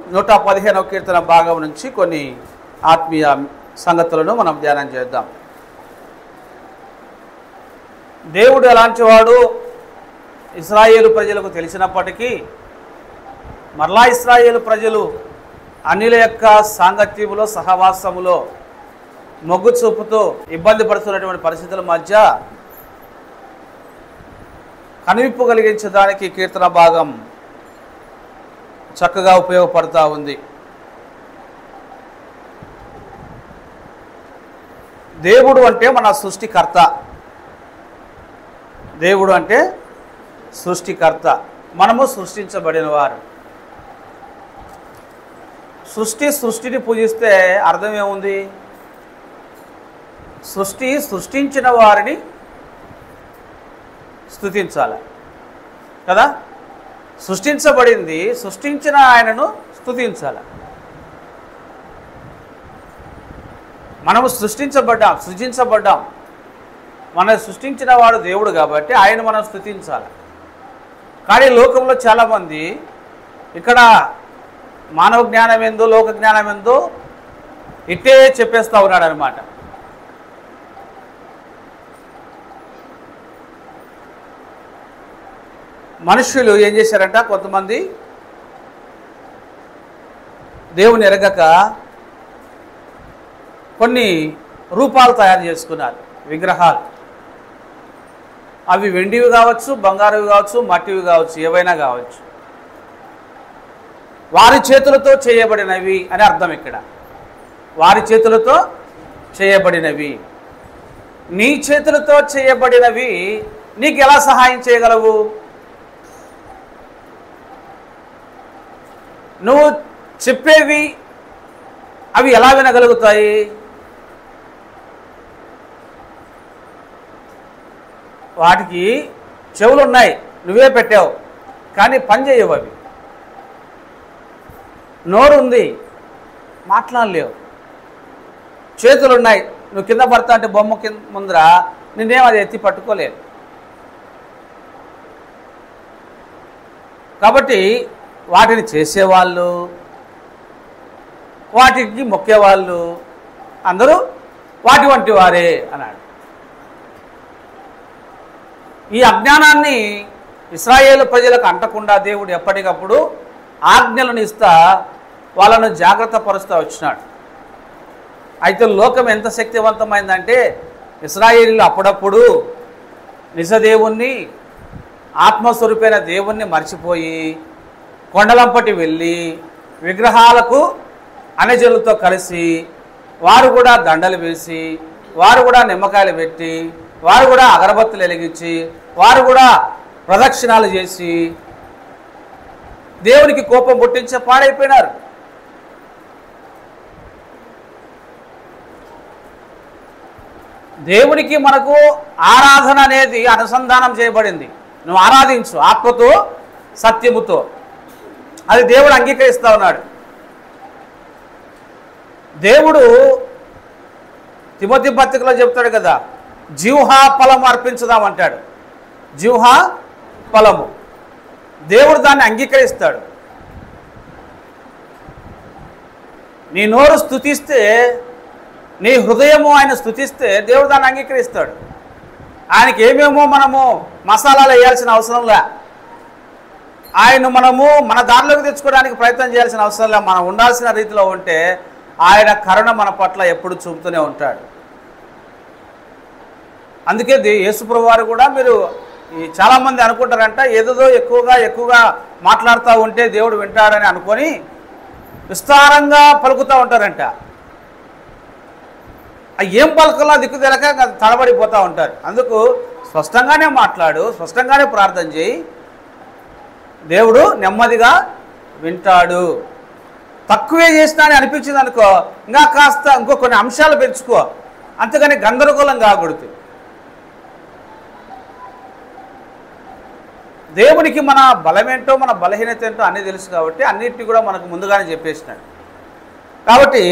115వ కీర్తన భాగం నుంచి కొన్ని ఆత్మీయ సంగతులను మనం ధ్యానం చేద్దాం. దేవుడు ఎలాంటి వాడు ఇశ్రాయేలు ప్రజలకు తెలిసినప్పటికీ మరలా ఇశ్రాయేలు ప్రజలు అన్యుల యొక్క సాంగత్యములో సహవాసములో మొగ్గు చూపుతూ ఇబ్బంది పడుతున్నటువంటి పరిస్థితుల మధ్య కనువిప్పు కలిగించడానికి కీర్తన భాగం చక్కగా ఉపయోగపడుతూ ఉంది. దేవుడు అంటే మన సృష్టికర్త. దేవుడు అంటే సృష్టికర్త, మనము సృష్టించబడిన వారు. సృష్టిని పూజిస్తే అర్థం ఏముంది? సృష్టించిన వారిని స్తుతించాలి కదా. సృష్టించబడింది, సృష్టించిన ఆయనను స్తుతించాలి. మనము సృష్టించబడ్డాం. మనం సృష్టించిన వాడు దేవుడు కాబట్టి ఆయన మనం స్తుతించాలి. కానీ లోకంలో చాలామంది ఇక్కడ మానవ జ్ఞానం ఏందో లోక జ్ఞానం ఏందో ఇట్టే చెప్పేస్తూ ఉన్నాడు అనమాట. మనుషులు ఏం చేశారంట, కొంతమంది దేవుని ఎరగక కొన్ని రూపాలు తయారు చేసుకున్నారు, విగ్రహాలు. అవి వెండివి కావచ్చు, బంగారువి కావచ్చు, మట్టివి కావచ్చు, ఏవైనా కావచ్చు. వారి చేతులతో చేయబడినవి అని అర్థం. ఇక్కడ వారి చేతులతో చేయబడినవి. నీ చేతులతో చేయబడినవి నీకు ఎలా సహాయం చేయగలవు? నువ్వు చెప్పేవి అవి ఎలా వినగలుగుతాయి? వాటికి చెవులు ఉన్నాయి, నువ్వే పెట్టావు, కానీ పని చేయవు. అవి నోరు ఉంది, మాట్లాడలేవు. చేతులున్నాయి, నువ్వు కింద పడతా అంటే బొమ్మ కింద ముందర నిన్నేం అది ఎత్తి పట్టుకోలేదు. కాబట్టి వాటిని చేసేవాళ్ళు, వాటికి మొక్కేవాళ్ళు అందరూ వాటి వంటి వారే అన్నాడు. ఈ అజ్ఞానాన్ని ఇశ్రాయేలు ప్రజలకు అంటకుండా దేవుడు ఎప్పటికప్పుడు ఆజ్ఞలను ఇస్తా వాళ్ళను జాగ్రత్త పరుస్తూ వచ్చినాడు. అయితే లోకం ఎంత శక్తివంతమైందంటే ఇశ్రాయేలీలు అప్పుడప్పుడు నిజదేవుణ్ణి, ఆత్మస్వరూపైన దేవుణ్ణి మర్చిపోయి కొండలంపటి వెళ్ళి విగ్రహాలకు అన్యజనులతో కలిసి వారు కూడా దండలు వేసి, వారు కూడా నిమ్మకాయలు పెట్టి, వారు కూడా అగరబత్తులు వెలిగించి, వారు కూడా ప్రదక్షిణాలు చేసి దేవునికి కోపం పుట్టించే పాడైపోయినారు. దేవునికి మనకు ఆరాధన అనేది అనుసంధానం చేయబడింది. నువ్వు ఆరాధించు ఆత్మతో సత్యముతో, అది దేవుడు అంగీకరిస్తూ ఉన్నాడు. దేవుడు తిమోతి పత్రికలో చెప్తాడు కదా, జిహ్వా ఫలము అర్పించుదామంటాడు. జిహ్వా ఫలము దేవుడు దాన్ని అంగీకరిస్తాడు. నీ నోరు స్తుతిస్తే, నీ హృదయము ఆయన స్తుతిస్తే దేవుడు దాన్ని అంగీకరిస్తాడు. ఆయనకి ఏమేమో మనము మసాలాలు వేయాల్సిన అవసరంలే, ఆయన మనము మన దారిలోకి తెచ్చుకోవడానికి ప్రయత్నం చేయాల్సిన అవసరం లేదు. మనం ఉండాల్సిన రీతిలో ఉంటే ఆయన కరుణ మన పట్ల ఎప్పుడు చూపుతూనే ఉంటాడు. అందుకే యేసుప్రభువు వారు కూడా, మీరు చాలామంది అనుకుంటారంట ఏదో ఎక్కువగా మాట్లాడుతూ ఉంటే దేవుడు వింటాడని అనుకొని విస్తారంగా పలుకుతూ ఉంటారంట. ఏం పలకలా దిక్కు తెలక తడబడిపోతూ ఉంటారు. అందుకు స్పష్టంగానే మాట్లాడు, స్పష్టంగానే ప్రార్థన చేయి, దేవుడు నెమ్మదిగా వింటాడు. తక్కువే చేసినా అని అనిపించింది అనుకో, ఇంకా కాస్త ఇంకో కొన్ని అంశాలు పెంచుకో, అంతేగాని గందరగోళం కాకూడదు. దేవునికి మన బలమేంటో మన బలహీనత ఏంటో అన్నీ తెలుసు కాబట్టి అన్నిటినీ కూడా మనకు ముందుగానే చెప్పేసినాడు. కాబట్టి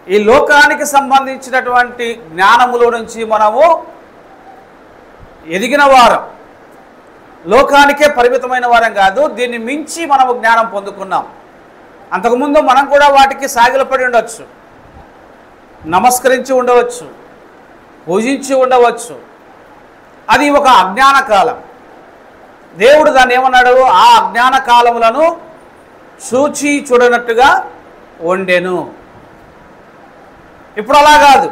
ఈ లోకానికి సంబంధించినటువంటి జ్ఞానములో నుంచి మనము ఎదిగిన వారం, లోకానికే పరిమితమైన వారం కాదు, దీన్ని మించి మనము జ్ఞానం పొందుకున్నాం. అంతకుముందు మనం కూడా వాటికి సాగిలపడి ఉండవచ్చు, నమస్కరించి ఉండవచ్చు, పూజించి ఉండవచ్చు. అది ఒక అజ్ఞాన కాలం. దేవుడు దాన్ని ఏమన్నాడు? ఆ అజ్ఞాన కాలములను చూచి చూడనట్టుగా ఉండెను. ఇప్పుడు అలా కాదు.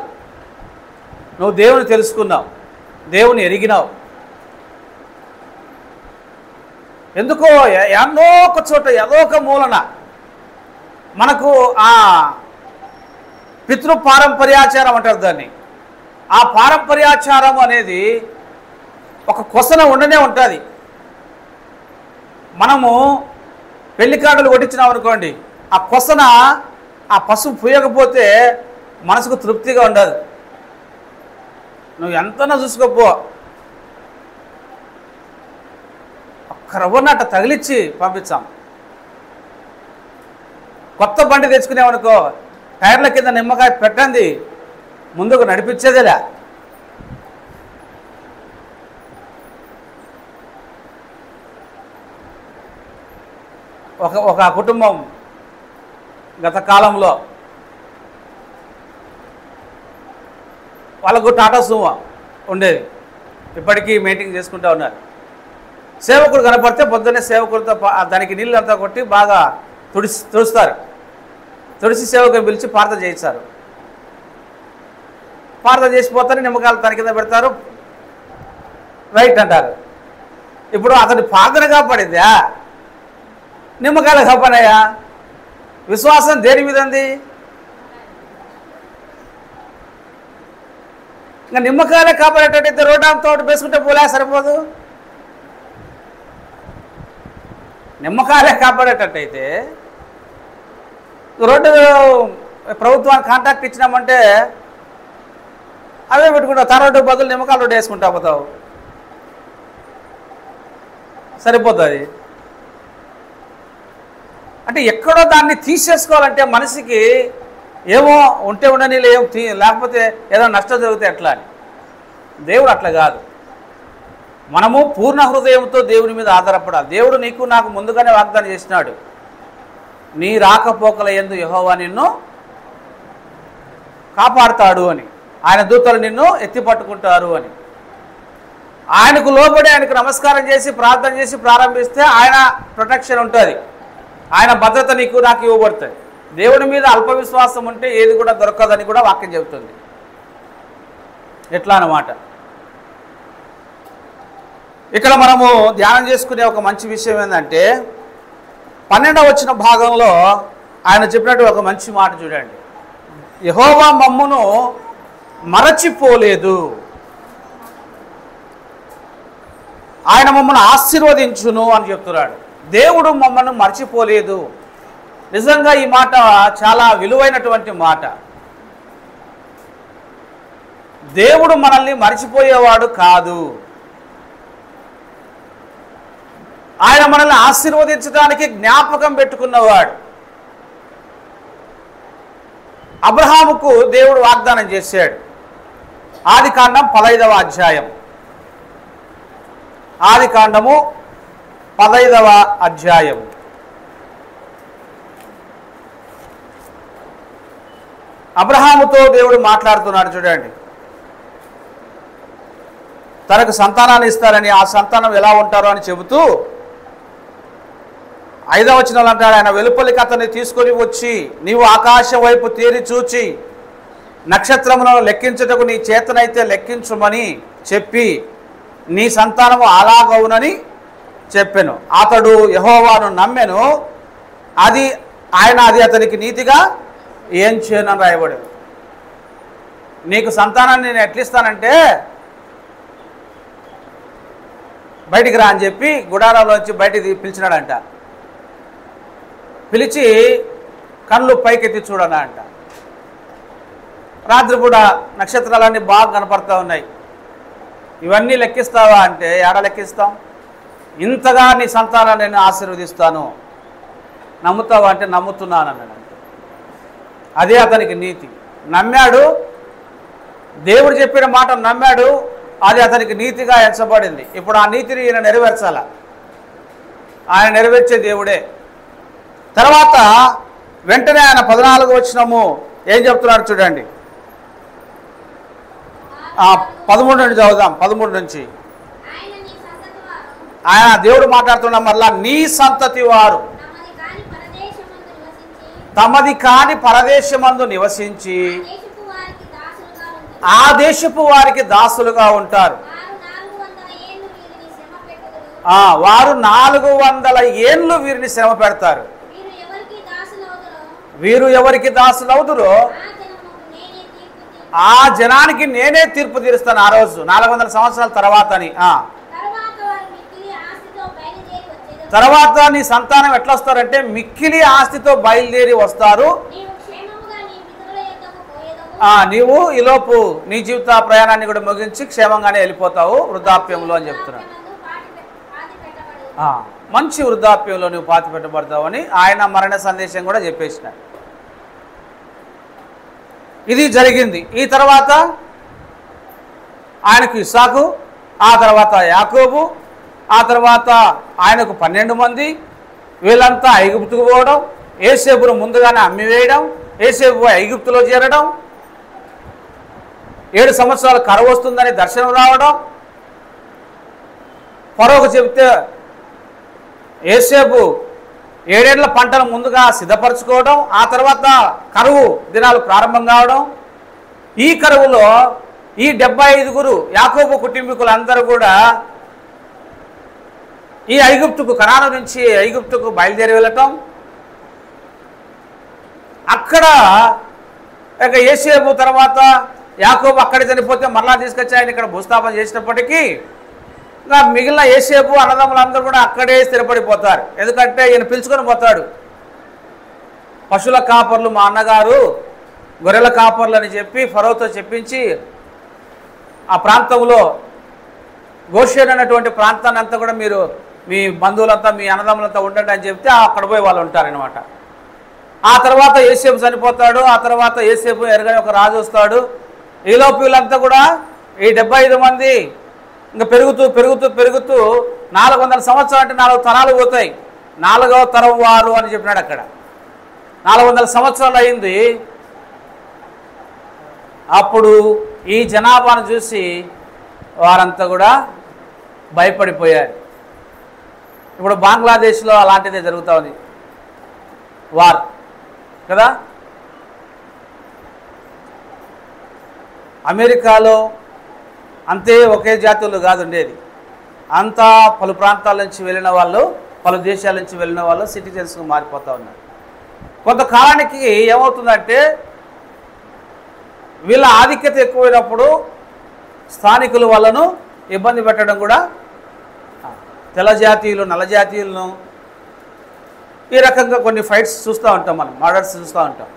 నువ్వు దేవుని తెలుసుకున్నావు, దేవుని ఎరిగినావు. ఎందుకో ఎన్నో ఒక చోట ఏదో ఒక మూలన మనకు ఆ పితృ పారంపర్యాచారం అంటారు దాన్ని. ఆ పారంపర్యాచారం అనేది ఒక కొసన ఉండనే ఉంటుంది. మనము పెళ్లి కార్డులు కొట్టించినాం అనుకోండి, ఆ కొసన ఆ పసుపు పూయకపోతే మనసుకు తృప్తిగా ఉండదు. నువ్వు ఎంతనా చూసుకోపో, ఒక్క రవ్వను అట్ట తగిలిచ్చి పంపించాం. కొత్త బండి తెచ్చుకునేవనుకో, టైర్ల కింద నిమ్మకాయ పెట్టండి, ముందుకు నడిపించేదేలే. ఒక కుటుంబం గత కాలంలో వాళ్ళకు టాటా సుమో ఉండేది, ఇప్పటికీ మెయింటైన్ చేసుకుంటూ ఉన్నారు. సేవకుడు కనపడితే పొద్దున్నే సేవకుడితో దానికి నీళ్ళు అంతా కొట్టి బాగా తుడుస్తారు. తుడిసి సేవకుని పిలిచి ప్రార్థన చేయిస్తారు. ప్రార్థన చేసిపోతారు, నిమ్మకాయలు తన కింద పెడతారు, రైట్ అంటారు. ఇప్పుడు అతని ప్రార్థన కాపాడిందా, నిమ్మకాయలు కాపాడాయా? విశ్వాసం దేని మీద ఉంది? ఇంకా నిమ్మకాయలే కాపాడేటట్టయితే రోడ్డంతో వేసుకుంటే పోలే సరిపోదు. నిమ్మకాయలే కాపాడేటట్టయితే రోడ్డు ప్రభుత్వానికి కాంట్రాక్ట్ ఇచ్చినామంటే అవే పెట్టుకుంటావు. తార రోడ్డు బదులు నిమ్మకాయలు రోడ్డు వేసుకుంటా పోతావు, సరిపోతుంది. అంటే ఎక్కడో దాన్ని తీసేసుకోవాలంటే మనిషికి ఏమో ఉంటే ఉండని లేకపోతే ఏదో నష్టం జరిగితే ఎట్లా అని. దేవుడు అట్లా కాదు. మనము పూర్ణ హృదయంతో దేవుని మీద ఆధారపడాలి. దేవుడు నీకు నాకు ముందుగానే వాగ్దానం చేసినాడు, నీ రాకపోకల యందు యెహోవా నిన్ను కాపాడుతాడు అని, ఆయన దూతలు నిన్ను ఎత్తి పట్టుకుంటారు అని. ఆయనకు లోబడి ఆయనకు నమస్కారం చేసి ప్రార్థన చేసి ప్రారంభిస్తే ఆయన ప్రొటెక్షన్ ఉంటుంది, ఆయన భద్రత నీకు నాకు ఇవ్వబడుతుంది. దేవుని మీద అల్ప విశ్వాసం ఉంటే ఏది కూడా దొరకదని కూడా వాక్యం చెబుతుంది. ఎట్లా అన్నమాట. ఇక్కడ మనము ధ్యానం చేసుకునే ఒక మంచి విషయం ఏంటంటే 12వ వచన భాగంలో ఆయన చెప్పినట్టు ఒక మంచి మాట చూడండి. యెహోవా మమ్మును మరచిపోలేదు, ఆయన మమ్మల్ని ఆశీర్వదించును అని చెప్తున్నాడు. దేవుడు మమ్మల్ని మర్చిపోలేదు. నిజంగా ఈ మాట చాలా విలువైనటువంటి మాట. దేవుడు మనల్ని మర్చిపోయేవాడు కాదు. ఆయన మనల్ని ఆశీర్వదించడానికి జ్ఞాపకం పెట్టుకున్నవాడు. అబ్రహాముకు దేవుడు వాగ్దానం చేశాడు. ఆదికాండం 15వ అధ్యాయం. ఆదికాండము 15వ అధ్యాయం. అబ్రహాముతో దేవుడు మాట్లాడుతున్నాడు చూడండి. తనకు సంతానాన్ని ఇస్తారని, ఆ సంతానం ఎలా ఉంటారో అని చెబుతూ 5వ వచనంలో అంటాడు, ఆయన వెలుపలికి అతన్ని తీసుకొని వచ్చి నీవు ఆకాశం వైపు తేరి చూచి నక్షత్రములను లెక్కించుటకు నీ చేతనైతే లెక్కించుమని చెప్పి నీ సంతానము అలాగవునని చెప్పెను. అతడు యెహోవాను నమ్మెను, అది అతనికి నీతిగా ఏం చేయనని రాయబడింది. నీకు సంతానాన్ని నేను ఎట్లిస్తానంటే బయటికి రా అని చెప్పి గుడారంలోంచి బయటికి పిలిచినాడంట. పిలిచి కళ్ళు పైకెత్తి చూడనా అంట. రాత్రి కూడా నక్షత్రాలన్నీ బాగా కనపడతా ఉన్నాయి. ఇవన్నీ లెక్కిస్తావా అంటే ఏడ లెక్కిస్తాం? ఇంతగా నీ సంతానాన్ని నేను ఆశీర్వదిస్తాను, నమ్ముతావా అంటే నమ్ముతున్నాను అన్నాడు. అదే అతనికి నీతి. నమ్మాడు, దేవుడు చెప్పిన మాట నమ్మాడు, అది అతనికి నీతిగా ఎంచబడింది. ఇప్పుడు ఆ నీతిని ఈయన నెరవేర్చాల. ఆయన నెరవేర్చే దేవుడే. తర్వాత వెంటనే ఆయన 14వ వచనము ఏం చెప్తున్నాడు చూడండి. 13 నుంచి చదువుదాం. 13 నుంచి ఆయన దేవుడు మాట్లాడుతున్నాం మరలా, నీ సంతతి వారు తమది కాని పరదేశమందు నివసించి ఆ దేశపు వారికి దాసులుగా ఉంటారు. వారు 400 ఏళ్ళు వీరిని శ్రమ పెడతారు. వీరు ఎవరికి దాసులవుదురో ఆ జనానికి నేనే తీర్పు తీరుస్తాను ఆ రోజు 400 సంవత్సరాల తర్వాత అని. తర్వాత నీ సంతానం ఎట్లా వస్తారంటే మిక్కిలి ఆస్తితో బయలుదేరి వస్తారు. నీవు ఈలోపు నీ జీవిత ప్రయాణాన్ని కూడా ముగించి క్షేమంగానే వెళ్ళిపోతావు వృద్ధాప్యంలో అని చెప్తున్నాడు. మంచి వృద్ధాప్యంలో నువ్వు పాతి పెట్టబడతావు అని ఆయన మరణ సందేశం కూడా చెప్పేసినాడు. ఇది జరిగింది. ఈ తర్వాత ఆయనకు ఇస్సాకు, ఆ తర్వాత యాకోబు, ఆ తర్వాత ఆయనకు 12 మంది. వీళ్ళంతా ఐగుప్తుకు పోవడం, యోసేపును ముందుగానే అమ్మివేయడం, యోసేపు ఐగుప్తులో చేరడం, 7 సంవత్సరాలు కరువు వస్తుందని దర్శనం రావడం, ఫరోకు చెప్తే యోసేపు 7 ఏళ్ల పంటను ముందుగా సిద్ధపరచుకోవడం, ఆ తర్వాత కరువు దినాలు ప్రారంభం కావడం. ఈ కరువులో ఈ 75 యాకోబు కుటుంబీకులందరూ కూడా ఈ ఐగుప్తుకు, కనాను నుంచి ఐగుప్తుకు బయలుదేరి వెళ్ళటం. అక్కడ ఇక యోసేపు తర్వాత యాకోబు అక్కడ చనిపోతే మరలా తీసుకొచ్చి ఆయన ఇక్కడ భూస్థాపన చేసినప్పటికీ ఇంకా మిగిలిన యోసేపు అన్నదమ్ములందరూ కూడా అక్కడే స్థిరపడిపోతారు. ఎందుకంటే ఈయన పిలుచుకొని పోతాడు. పశువుల కాపర్లు మా అన్నగారు గొర్రెల కాపర్లు అని చెప్పి ఫరోతో చెప్పించి ఆ ప్రాంతంలో గోషేన్ అనేటువంటి ప్రాంతాన్ని అంతా కూడా మీరు మీ బంధువులంతా మీ అన్నదమ్ములంతా ఉండండి అని చెప్తే అక్కడ పోయి వాళ్ళు ఉంటారనమాట. ఆ తర్వాత యోసేపు చనిపోతాడు. ఆ తర్వాత యోసేపు ఎరగని ఒక రాజు వస్తాడు. ఈలోపు వీళ్ళంతా కూడా ఈ 75 మంది ఇంకా పెరుగుతూ పెరుగుతూ పెరుగుతూ 400 సంవత్సరాలు అంటే 4 తరాలు పోతాయి. 4వ తరం వారు అని చెప్పినాడు. అక్కడ 400 సంవత్సరాలు అయింది. అప్పుడు ఈ జనాభాను చూసి వారంతా కూడా భయపడిపోయారు. ఇప్పుడు బంగ్లాదేశ్లో అలాంటిదే జరుగుతూ ఉంది, వార్ కదా. అమెరికాలో అంతే ఒకే జాతులు కాదు ఉండేది, అంతా పలు ప్రాంతాల నుంచి వెళ్ళిన వాళ్ళు, పలు దేశాల నుంచి వెళ్ళిన వాళ్ళు సిటిజన్స్గా మారిపోతూ ఉన్నారు. కొంతకాలానికి ఏమవుతుందంటే వీళ్ళ ఆధిక్యత ఎక్కువైనప్పుడు స్థానికులు వాళ్ళను ఇబ్బంది పెట్టడం కూడా, తెల్ల జాతీయులు నల్ల జాతీయులను ఈ రకంగా కొన్ని ఫైట్స్ చూస్తూ ఉంటాం, మనం మర్డర్స్ చూస్తూ ఉంటాం.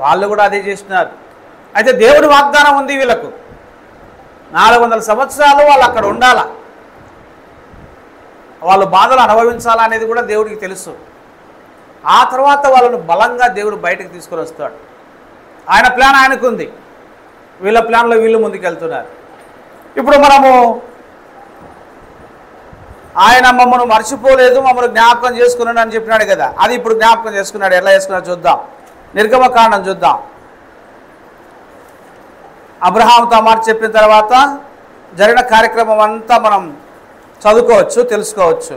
వాళ్ళు కూడా అదే చేస్తున్నారు. అయితే దేవుడి వాగ్దానం ఉంది వీళ్ళకు, 400 సంవత్సరాలు వాళ్ళు అక్కడ ఉండాలా, వాళ్ళు బాధలు అనుభవించాలనేది కూడా దేవుడికి తెలుసు. ఆ తర్వాత వాళ్ళను బలంగా దేవుడు బయటకు తీసుకొని వస్తాడు. ఆయన ప్లాన్ ఆయనకుంది, వీళ్ళ ప్లాన్లో వీళ్ళు ముందుకెళ్తున్నారు. ఇప్పుడు మనము ఆయన మమ్మల్ని మర్చిపోలేదు, మమ్మల్ని జ్ఞాపకం చేసుకున్నాడు అని చెప్పినాడు కదా, అది ఇప్పుడు జ్ఞాపకం చేసుకున్నాడు. ఎలా చేసుకున్నాడు చూద్దాం. నిర్గమకాండం చూద్దాం. అబ్రహాంతో మాట చెప్పిన తర్వాత జరిగిన కార్యక్రమం అంతా మనం చదువుకోవచ్చు, తెలుసుకోవచ్చు.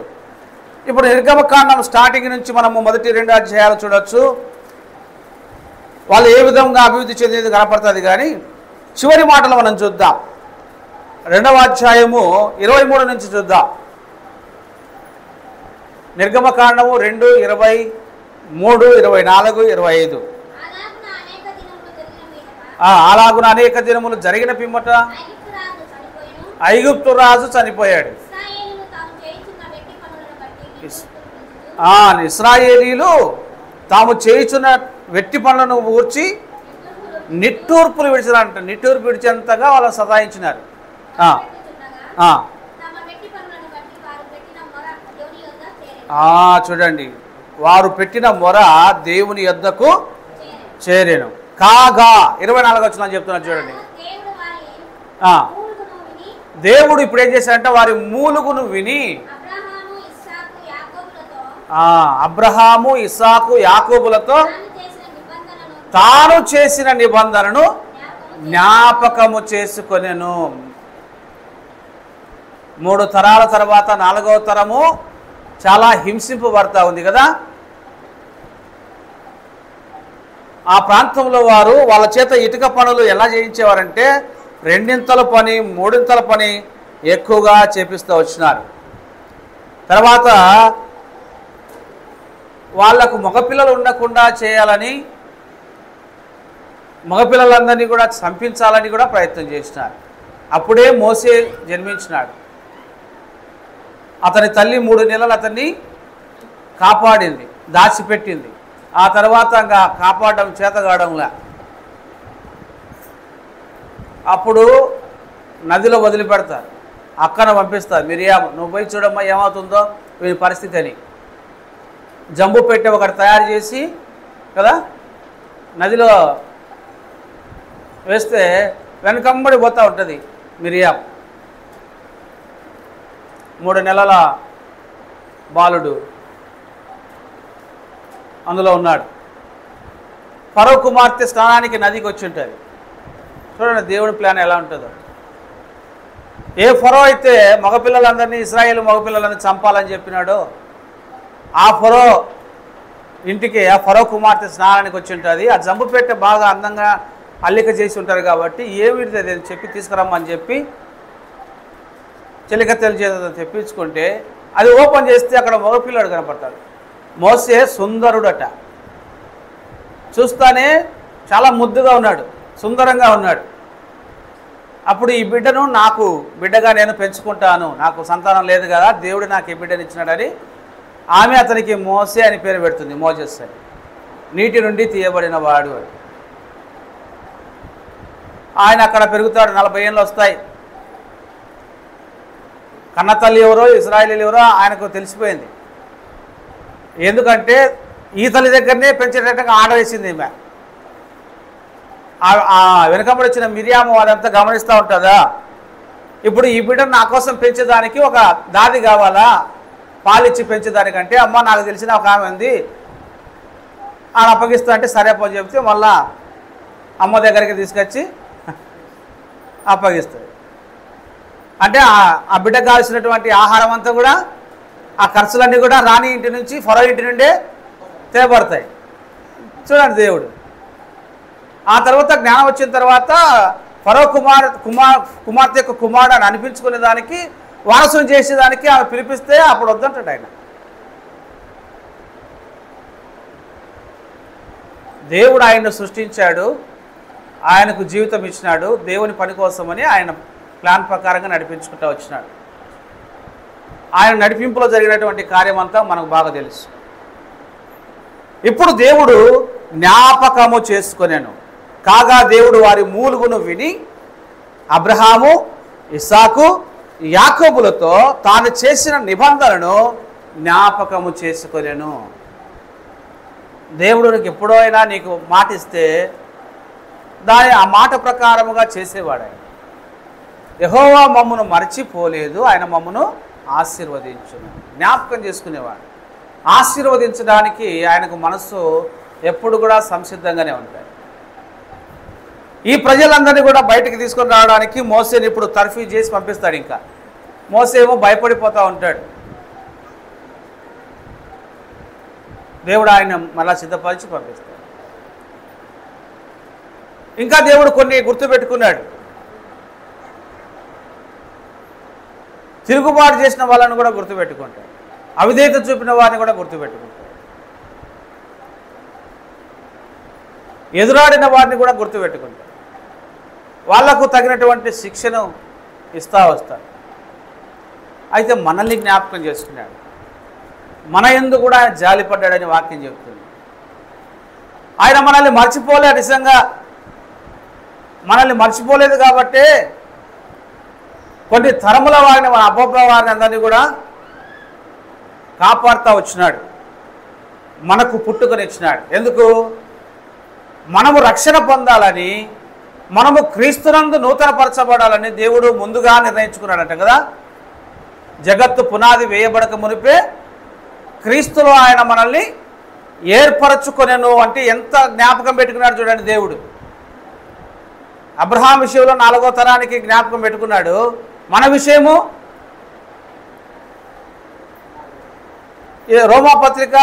ఇప్పుడు నిర్గమకాండం స్టార్టింగ్ నుంచి మనము మొదటి 2 అధ్యాయాలు చూడవచ్చు. వాళ్ళు ఏ విధంగా అభివృద్ధి చెందేది కనపడుతుంది. కానీ చివరి మాటలు మనం చూద్దాం. 2వ అధ్యాయము 23 నుంచి చూద్దాం. నిర్గమకాండము 2, 23, 24, 25. అలాగున అనేక దినములు జరిగిన పిమ్మట ఐగుప్తు రాజు చనిపోయాడు. ఇశ్రాయేలీలు తాము చేయుచున్న వెట్టి పనులను ఊర్చి నిట్టూర్పులు విడిచారంట. నిట్టూర్పు విడిచేంతగా వాళ్ళు సతాయించినారు. చూడండి, వారు పెట్టిన మొర దేవుని యొద్దకు చేరేను. కాగా 24 వచనం చెప్తున్నారు చూడండి. దేవుడు ఇప్పుడు ఏం చేశాడంటే వారి మూలుగును విని అబ్రహాము, ఇస్సాకు, యాకోబులతో తాను చేసిన నిబంధనను జ్ఞాపకము చేసుకొనెను. 3 తరాల తర్వాత 4వ తరము చాలా హింసింపబడతా ఉంది కదా. ఆ ప్రాంతంలో వారు వాళ్ళ చేత ఇటుక పనులు ఎలా చేయించేవారంటే 2 పని 3 పని ఎక్కువగా చేపిస్తూ వచ్చినారు. తర్వాత వాళ్లకు మగపిల్లలు ఉండకుండా చేయాలని, మగపిల్లలందరినీ కూడా చంపించాలని కూడా ప్రయత్నం చేసినారు. అప్పుడే మోసే జన్మించినాడు. అతని తల్లి 3 నెలలు అతన్ని కాపాడింది, దాచిపెట్టింది. ఆ తర్వాత ఇంకా కాపాడడం చేతగాడంలా అప్పుడు నదిలో వదిలిపెడతారు. అక్కన పంపిస్తారు, మిరియాము నువ్వు పోయి చూడమ్మా ఏమవుతుందో వీని పరిస్థితి అని. జంబు పెట్టి ఒకటి తయారు చేసి కదా నదిలో వేస్తే వెనకంబడి పోతూ ఉంటుంది మిరియాం. 3 నెలల బాలుడు అందులో ఉన్నాడు. ఫరో కుమార్తె స్నానానికి నదికి వచ్చి ఉంటుంది. చూడండి దేవుని ప్లాన్ ఎలా ఉంటుందో. ఏ ఫరో అయితే మగపిల్లలందరినీ, ఇశ్రాయేలు మగపిల్లలందరినీ చంపాలని చెప్పినాడో ఆ ఫరో ఇంటికి ఆ ఫరో కుమార్తె స్నానానికి వచ్చి ఉంటుంది. ఆ జంబు పెట్టె బాగా అందంగా అల్లిక చేసి ఉంటారు కాబట్టి ఏమిటి అది చెప్పి తీసుకురమ్మని చెప్పి చెలికత్తెలు చేత తెప్పించుకుంటే అది ఓపెన్ చేస్తే అక్కడ మగపిల్లాడు కనపడతాడు. మోసే సుందరుడట, చూస్తానే చాలా ముద్దుగా ఉన్నాడు, సుందరంగా ఉన్నాడు. అప్పుడు ఈ బిడ్డను నాకు బిడ్డగా నేను పెంచుకుంటాను, నాకు సంతానం లేదు కదా, దేవుడు నాకు ఈ బిడ్డను ఇచ్చినాడని ఆమె అతనికి మోసే అని పేరు పెడుతుంది. మోజెస్ అని, నీటి నుండి తీయబడిన వాడు అని. ఆయన అక్కడ పెరుగుతాడు, 40 ఏళ్ళు వస్తాయి. కన్నతల్లి ఎవరో ఇశ్రాయేలీలు ఎవరో ఆయనకు తెలిసిపోయింది. ఎందుకంటే ఈ తల్లి దగ్గరనే పెంచేటట్టుగా ఆర్డర్ వేసింది ఈమె. వెనకబడి వచ్చిన మిరియాము అదంతా గమనిస్తూ ఉంటుందా. ఇప్పుడు ఈ బిడ్డను నా కోసం పెంచేదానికి ఒక దాది కావాలా, పాలిచ్చి పెంచేదానికంటే అమ్మ నాకు తెలిసిన ఒక ఆమె ఉంది ఆయన అప్పగిస్తా అంటే సరే అప్ప చెప్తే మళ్ళా అమ్మ దగ్గరికి తీసుకొచ్చి అప్పగిస్తుంది. అంటే ఆ బిడ్డకు కావాల్సినటువంటి ఆహారం అంతా కూడా, ఆ ఖర్చులన్నీ కూడా రాణి ఇంటి నుంచి ఫరో ఇంటి నుండే తేబడతాయి. చూడండి దేవుడు. ఆ తర్వాత జ్ఞానం వచ్చిన తర్వాత ఫరో కుమార్తె యొక్క కుమారుడు అని అనిపించుకునే దానికి, వారసుని చేసేదానికి ఆమె పిలిపిస్తే అప్పుడు వద్దంటాడు ఆయన. దేవుడు ఆయన్ను సృష్టించాడు, ఆయనకు జీవితం ఇచ్చినాడు, దేవుని పని కోసమని ఆయన ప్లాన్ ప్రకారంగా నడిపించుకుంటూ వచ్చినాడు. ఆయన నడిపింపులో జరిగినటువంటి కార్యం అంతా మనకు బాగా తెలుసు. ఇప్పుడు దేవుడు జ్ఞాపకము చేసుకొనెను. కాగా దేవుడు వారి మూలుగును విని అబ్రహాము, ఇస్సాకు, యాకోబులతో తాను చేసిన నిబంధనను జ్ఞాపకము చేసుకొనెను. దేవుడు నీకు ఎప్పుడైనా నీకు మాట ఇస్తే దాని ఆ మాట ప్రకారముగా చేసేవాడు ఆయన. యెహోవా మమ్మను మర్చిపోలేదు, ఆయన మమ్మను ఆశీర్వదించును. జ్ఞాపకం చేసుకునేవాడు. ఆశీర్వదించడానికి ఆయనకు మనస్సు ఎప్పుడు కూడా సంసిద్ధంగానే ఉంటాయి. ఈ ప్రజలందరినీ కూడా బయటికి తీసుకొని రావడానికి మోసేని ఇప్పుడు తర్ఫీ చేసి పంపిస్తాడు. ఇంకా మోసే ఏమో భయపడిపోతూ ఉంటాడు. దేవుడు ఆయన మళ్ళా సిద్ధపరిచి పంపిస్తాడు. ఇంకా దేవుడు కొన్ని గుర్తుపెట్టుకున్నాడు. తిరుగుబాటు చేసిన వాళ్ళని కూడా గుర్తుపెట్టుకుంటాడు, అవిధేయత చూపిన వారిని కూడా గుర్తుపెట్టుకుంటాడు, ఎదురాడిన వారిని కూడా గుర్తుపెట్టుకుంటాడు. వాళ్లకు తగినటువంటి శిక్షను ఇస్తా వస్తాడు. అయితే మనల్ని జ్ఞాపకం చేసుకున్నాడు. మన యందు కూడా ఆయన జాలిపడ్డాడని వాక్యం చెబుతుంది. ఆయన మనల్ని మర్చిపోలే, నిజంగా మనల్ని మర్చిపోలేదు కాబట్టే కొన్ని తరముల వారిని, మన అబ్బబ్బ వారిని అందరినీ కూడా కాపాడుతూ వచ్చినాడు. మనకు పుట్టుకనిచ్చినాడు. ఎందుకు? మనము రక్షణ పొందాలని, మనము క్రీస్తునందు నూతనపరచబడాలని దేవుడు ముందుగా నిర్ణయించుకున్నాడంట కదా. జగత్తు పునాది వేయబడక మునిపే క్రీస్తులో ఆయన మనల్ని ఏర్పరచుకొనెను అంటే ఎంత జ్ఞాపకం పెట్టుకున్నాడు చూడండి దేవుడు. అబ్రహాం విషయంలో 4వ తరానికి జ్ఞాపకం పెట్టుకున్నాడు. మన విషయము రోమా పత్రిక,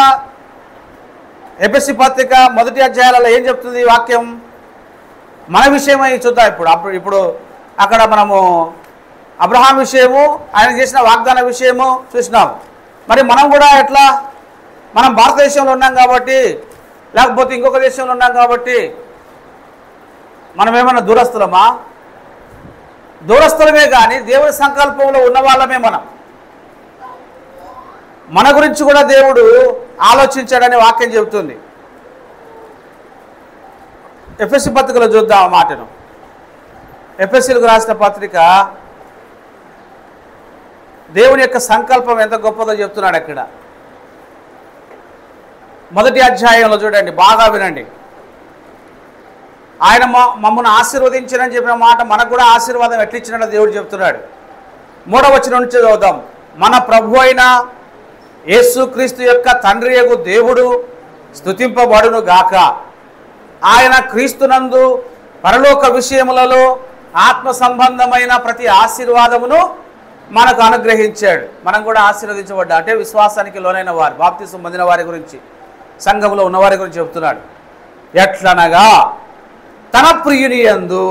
ఎఫెసీ పత్రిక 1వ అధ్యాయాలలో ఏం చెప్తుంది వాక్యం? మన విషయమై చూద్దాం. ఇప్పుడు అక్కడ మనము అబ్రహాం విషయము, ఆయన చేసిన వాగ్దాన విషయము చూసినాం. మరి మనం కూడా ఎట్లా? మనం భారతదేశంలో ఉన్నాం కాబట్టి, లేకపోతే ఇంకొక దేశంలో ఉన్నాం కాబట్టి మనం ఏమన్నా దూరస్తులమా? దూరస్తులమే కానీ దేవుడి సంకల్పంలో ఉన్న వాళ్ళమే మనం. మన గురించి కూడా దేవుడు ఆలోచించాడని వాక్యం చెబుతుంది. ఎఫెసీ పత్రికలో చూద్దాం ఆ మాటను. ఎఫెసీలకు రాసిన పత్రిక దేవుని యొక్క సంకల్పం ఎంత గొప్పదో చెప్తున్నాడు అక్కడ. 1వ అధ్యాయంలో చూడండి, బాగా వినండి. ఆయన మమ్మల్ని ఆశీర్వదించారని చెప్పిన మాట మనకు కూడా ఆశీర్వాదం ఎట్లిచ్చినట్టు దేవుడు చెప్తున్నాడు. 3వ వచనం నుంచి చదువుదాం. మన ప్రభు అయిన యేసుక్రీస్తు యొక్క తండ్రి యగు దేవుడు స్తుతింపబడును గాక. ఆయన క్రీస్తునందు పరలోక విషయములలో ఆత్మ సంబంధమైన ప్రతి ఆశీర్వాదమును మనకు అనుగ్రహించాడు. మనం కూడా ఆశీర్వదించబడ్డా అంటే విశ్వాసానికి లోనైన వారు, బాప్తిసం పొందిన వారి గురించి, సంఘంలో ఉన్నవారి గురించి చెప్తున్నాడు. ఎట్లనగా తన ప్రియుని యందు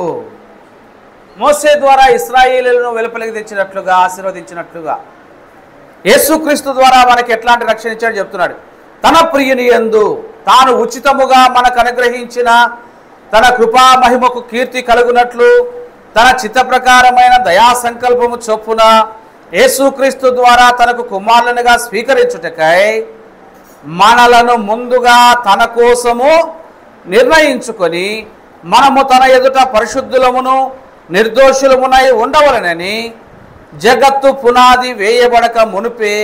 మోసే ద్వారా ఇశ్రాయేలీయులను వెలుపలికి తెచ్చినట్లుగా, ఆశీర్వదించినట్లుగా యేసుక్రీస్తు ద్వారా మనకి ఎట్లాంటి రక్షణ ఇచ్చాడో చెప్తున్నాడు. తన ప్రియుని యందు తాను ఉచితముగా మనకు అనుగ్రహించిన తన కృపా మహిమకు కీర్తి కలుగునట్లు తన చిత్త ప్రకారమైన దయా సంకల్పము చొప్పున యేసుక్రీస్తు ద్వారా తనకు కుమారులనుగా స్వీకరించుటకై మనలను ముందుగా తన కోసము నిర్ణయించుకొని మనము తన ఎదుట పరిశుద్ధులమును నిర్దోషులమునై ఉండవలనని జగత్తు పునాది వేయబడక మునిపే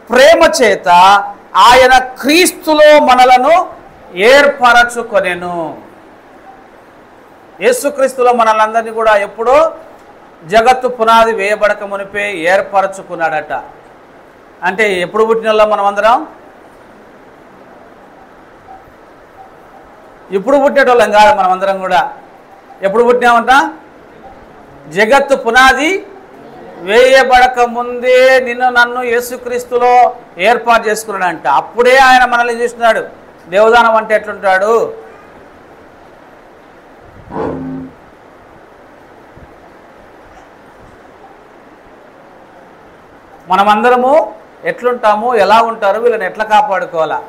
ప్రేమ చేత ఆయన క్రీస్తులో మనలను ఏర్పరచుకొనెను. యేసుక్రీస్తులో మనలందరినీ కూడా ఎప్పుడో జగత్తు పునాది వేయబడక మునిపే ఏర్పరచుకున్నాడట. అంటే ఎప్పుడు పుట్టిన మనమందరం? ఇప్పుడు పుట్టేటోళ్ళం కాదు మనమందరం కూడా. ఎప్పుడు పుట్టినామంట? జగత్తు పునాది వేయబడక ముందే నిన్ను నన్ను యేసుక్రీస్తులో ఏర్పాటు చేసుకున్నాడంట. అప్పుడే ఆయన మనల్ని చూస్తున్నాడు. దేవదానం అంటే ఎట్లుంటాడు? మనమందరము ఎట్లుంటాము, ఎలా ఉంటారు, వీళ్ళని ఎట్లా కాపాడుకోవాలా?